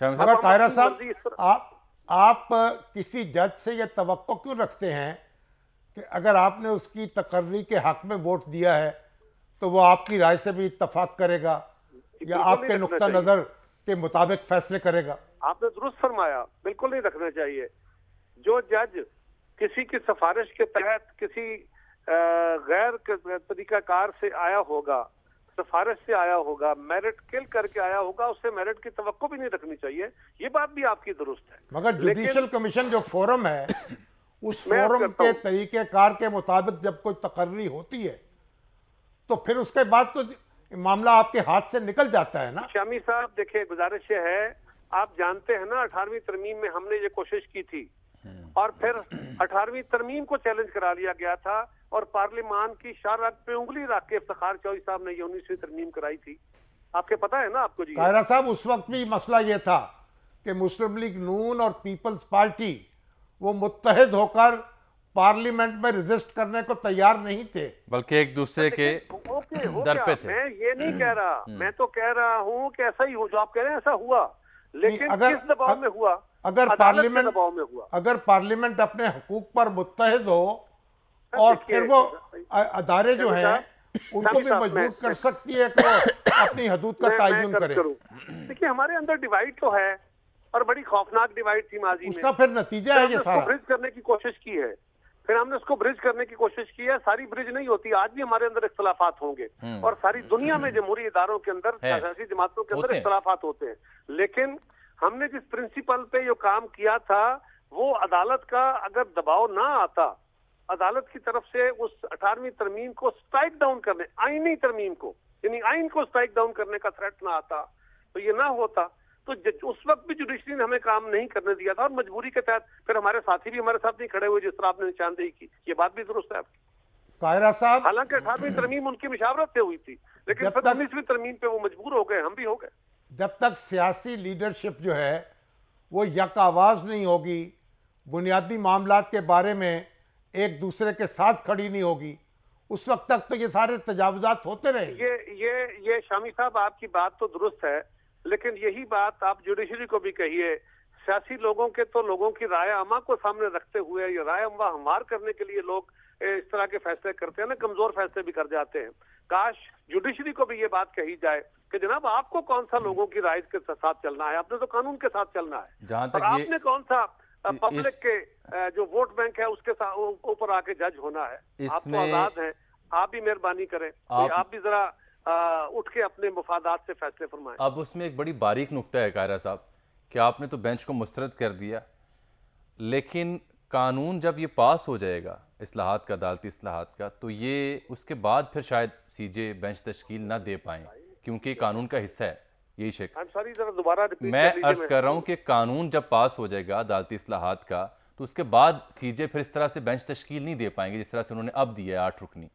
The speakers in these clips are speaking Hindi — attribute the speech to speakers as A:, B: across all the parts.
A: मगर कायरा साहब, आप किसी जज से यह तवक्को क्यों रखते हैं कि अगर आपने उसकी तकर्री के हक में वोट दिया है तो वो आपकी राय से भी इत्तफाक करेगा या आपके नुक्ता नजर के मुताबिक फैसले करेगा?
B: आपने दुरुस्त फरमाया, बिल्कुल नहीं रखना चाहिए। जो जज किसी की सिफारिश के तहत किसी गैर तरीकाकार से आया होगा, सिफारिश से आया होगा, मेरिट किल करके आया होगा, उससे मेरिट की तवक्को भी नहीं रखनी चाहिए। ये बात भी आपकी दुरुस्त है।
A: मगर जुडिशियल कमीशन जो फोरम है, उस फोरम के तरीकेकार के मुताबिक जब कोई तकर्री होती है तो फिर उसके बाद तो मामला आपके हाथ से निकल जाता है ना।
B: शामी साहब देखिए, गुजारिश है, आप जानते हैं ना 18वीं तरमीम में हमने ये कोशिश की थी और फिर 18वीं तरमीम को चैलेंज करा लिया गया था और पार्लियामान की शाहराग पे उंगली रख के इफ्तिखार चौधरी साहब ने 19वीं तरमीम कराई थी। आपके पता है ना आपको जी?
A: कायरा साहब, उस वक्त भी मसला ये था कि मुस्लिम लीग नून और पीपल्स पार्टी वो मुत्तहिद होकर पार्लियामेंट में रेजिस्ट करने को तैयार नहीं थे,
C: बल्कि एक दूसरे के दर पे थे।
B: मैं ये नहीं कह रहा, मैं तो कह रहा हूँ कि ऐसा ही हो जो आप कह रहे हैं ऐसा हुआ, लेकिन किस दबाव में हुआ?
A: अगर पार्लियामेंट अपने हुकूक पर मुत्तहिद हो और फिर वो अदारे जो हैं उनको भी मजबूर कर सकती है कि वो अपनी हदूद का तयन करे।
B: देखिए, हमारे अंदर डिवाइड तो है और बड़ी खौफनाक डिवाइड थी माजी में।
A: उसका फिर नतीजा है ये सारा।
B: ब्रिज करने की कोशिश की है, फिर हमने उसको ब्रिज करने की कोशिश की है। सारी ब्रिज नहीं होती, आज भी हमारे अंदर इख्तलाफात होंगे और सारी दुनिया में जमहूरी इदारों के अंदर, सियासी जमातों के अंदर इख्तलाफात होते हैं। लेकिन हमने जिस प्रिंसिपल पे जो काम किया था, वो अदालत का अगर दबाव ना आता, अदालत की तरफ से उस 18वीं तरमीम को स्ट्राइक डाउन करने, आईनी तरमीम को, यानी आइन को स्ट्राइक डाउन करने का थ्रेट ना आता, तो ये ना होता। तो उस वक्त भी जुडिशरी ने हमें काम नहीं करने दिया था और मजबूरी के तहत फिर हमारे साथी भी हमारे साथ नहीं खड़े हुए जिस तरह आपने निशानदेही की। ये बात भी दुरुस्त है आपकी।
A: कायरा साहब,
B: हालांकि 18वीं तरमीम उनकी मशावरत से हुई थी, लेकिन 19वीं तरमीम पे वो मजबूर हो गए, हम भी हो गए।
A: जब तक सियासी लीडरशिप जो है वो यक आवाज नहीं होगी, बुनियादी मामलात के बारे में एक दूसरे के साथ खड़ी नहीं होगी, उस वक्त तक तो ये सारे तजावुजात होते रहेंगे।
B: ये शामी साहब आपकी बात तो दुरुस्त है, लेकिन यही बात आप जुडिशरी को भी कहिए। सियासी लोगों के तो लोगों की राय अमा को सामने रखते हुए ये राय अमा हमार करने के लिए लोग इस तरह के फैसले करते हैं ना, कमजोर फैसले भी कर जाते हैं। काश जुडिशरी को भी ये बात कही जाए कि जनाब आपको कौन सा लोगों की राय के साथ चलना है, आपने तो कानून के साथ चलना है।
C: जहां
B: तक आपने कौन सा पब्लिक के जो वोट बैंक है उसके ऊपर आके जज होना है। आप तो आजाद हैं, आप भी मेहरबानी करें, आप भी जरा उठ के अपने मफादात से फैसले फरमाएं।
C: अब उसमें एक बड़ी बारीक नुक्ता है कायरा साहब कि आपने तो बेंच को मुस्तरद कर दिया, लेकिन कानून जब ये पास हो जाएगा इस्लाहात का, अदालती इस्लाहात का, तो ये उसके बाद फिर शायद सीजे बेंच तश्कील ना दे पाएं क्योंकि कानून का हिस्सा है। यही शेख, मैं अर्ज कर रहा हूँ कि कानून जब पास हो जाएगा अदालती इस्लाहात का, तो उसके बाद सीजे फिर इस तरह से बेंच तश्कील नहीं दे पाएंगे जिस तरह से उन्होंने अब दिया है 8 रुकनी।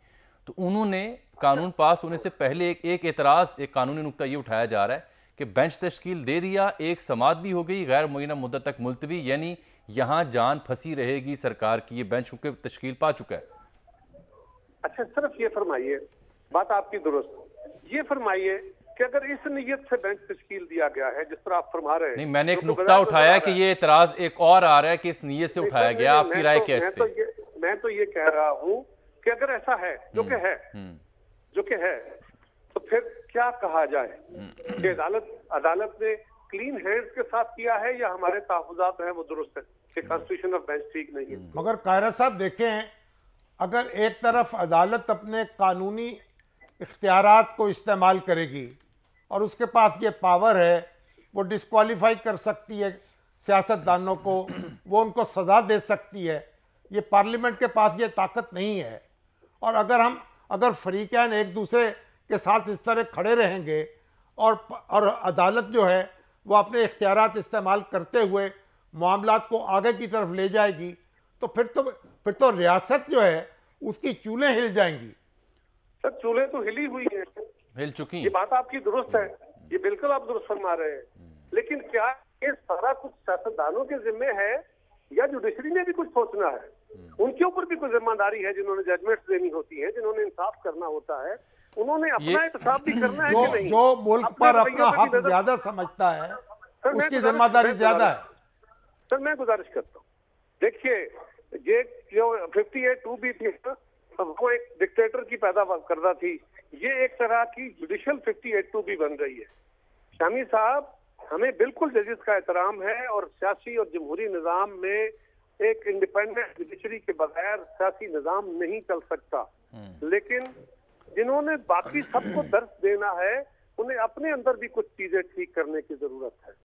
C: तो उन्होंने कानून पास होने से पहले एक एतराज़, एक कानूनी नुक्ता ये उठाया जा रहा है कि बेंच तश्कील दे दिया, एक समाअत भी हो गई, गैर मुअय्यना मुद्दत तक मुलतवी, यानी यहाँ जान फंसी रहेगी सरकार की, ये बेंच के तश्कील पा चुका है।
B: अच्छा, सिर्फ ये फरमाइए, बात आपकी दुरुस्त, ये फरमाइए कि अगर इस नीयत से बेंच तश्कील दिया गया है जिस तरह आप फरमा रहे हैं।
C: नहीं, मैंने एक नुक्ता उठाया कि ये एतराज एक और आ रहा है कि इस नीयत से उठाया गया, आपकी राय क्या है इस पे?
B: मैं तो ये कह रहा हूँ कि अगर ऐसा है जो कि है तो फिर क्या कहा जाए कि अदालत ने क्लीन हैंड्स के साथ किया है या हमारे तहफ़्फ़ुज़ात हैं वो दुरुस्त है कि कॉन्स्टिट्यूशन ऑफ बेंच ठीक नहीं है।
A: मगर कायरा साहब देखें, अगर एक तरफ अदालत अपने कानूनी इख्तियारात को इस्तेमाल करेगी और उसके पास ये पावर है, वो डिस्क्वालीफाई कर सकती है सियासतदानों को, वो उनको सज़ा दे सकती है, ये पार्लियामेंट के पास ये ताकत नहीं है। और अगर फरीकैन एक दूसरे के साथ इस तरह खड़े रहेंगे और अदालत जो है वो अपने इख्तियारात इस्तेमाल करते हुए मामलात को आगे की तरफ ले जाएगी, तो फिर तो रियासत जो है उसकी चूल्हें हिल जाएंगी।
B: सर, चूल्हें तो हिली हुई हैं,
C: हिल चुकी,
B: ये बात आपकी दुरुस्त है, ये बिल्कुल आप दुरुस्त फरमा रहे हैं, लेकिन क्या ये सारा कुछ सियासतदानों के जिम्मे है या जुडिशरी ने भी कुछ सोचना है? उनके ऊपर भी कोई जिम्मेदारी है, जिन्होंने जजमेंट्स देनी होती है, जिन्होंने इंसाफ करना होता है, उन्होंने अपना इंसाफ भी करना है कि नहीं?
A: जो मुल्क पर अपना हक ज्यादा समझता है उसकी जिम्मेदारी ज्यादा है।
B: सर मैं गुजारिश करता हूँ, देखिए ये जो 58(2) थी वो एक डिक्टेटर की पैदा करता थी, ये एक तरह की जुडिशियल 58(2) बन रही है। शामी साहब, हमें बिल्कुल जजेस का एहतराम है और सियासी और जमहूरी निज़ाम में एक इंडिपेंडेंट जुडिशरी के बगैर सियासी निज़ाम नहीं चल सकता, लेकिन जिन्होंने बाकी सबको दर्ज देना है उन्हें अपने अंदर भी कुछ चीजें ठीक करने की जरूरत है।